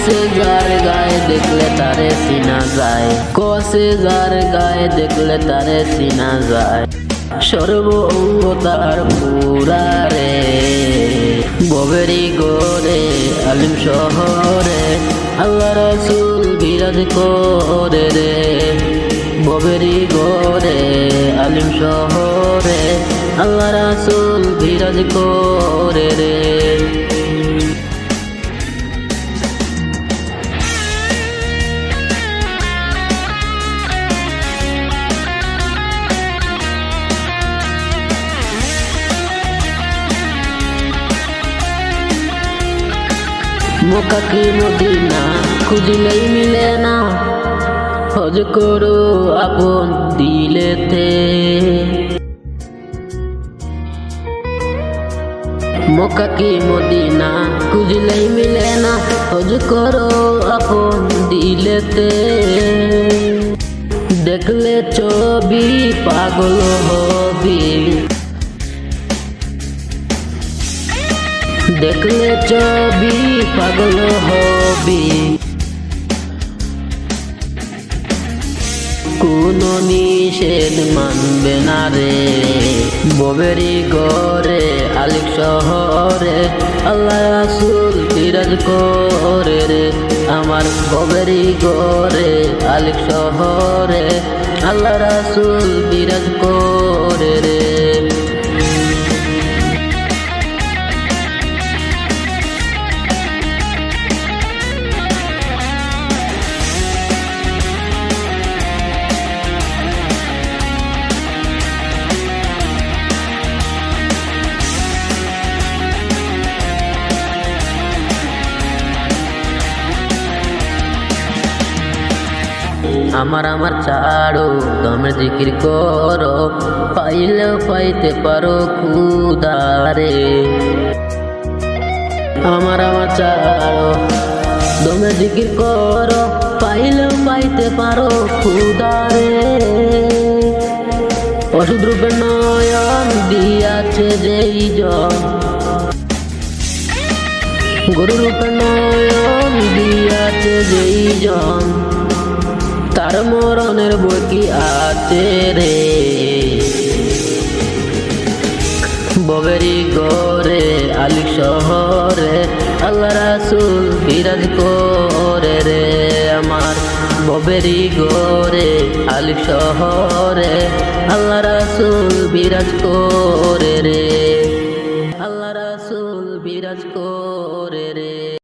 কষে যার গায়ে দেখলে তারে চিনা যায়, কষে যার গায়ে দেখলে তারে চিনা যায়। সর্ব অঙ্গ তার পুরা রে, ববেরি গোরে আলিম শহরে আল্লাহ রাসূল বিরাজ করে রে। ববেরি গোরে আলিম শহরে আল্লাহ রাসূল বিরাজ করে রে। মক্কা কি মদিনা খুঁজলেই মিলে না, হজ করো আপন দিলেতে। মক্কা কি মদিনা খুঁজলেই মিলে না, হজ করো আপন দিলেতে। দেখলে ছবি পাগল হবি, দেখলে ছবি পাগল হবি। কোনো নিষেধ মানবে না রে, ববেরি গরে আলিক শহরে আল্লাহ রাসূল বিরাজ করে রে। আমার ববেরি গরে আলিক শহরে আল্লাহ রাসূল বিরাজ করে রে। আমার আমার ছাড়ো দমের জিকির করো, পাইলেও পাইতে পারো খুদারে। আমার আমার ছাড়ো দমের জিকির করো, পাইলেও পাইতে পারো খুদারে। ওষুধ রূপে নয়ন দিয়াছে যেই জন, গুরু রূপে নয়ন দিয়াছে যেই জন, তার মরণের বই কি আছে রে। ববেরি গরে আলিক শহরে আল্লাহ রাসূল বিরাজ করে রে। আমার ববেরি গরে আলিক শহরে আল্লাহ রাসূল বিরাজ করে রে, আল্লাহ রাসূল বিরাজ করে রে।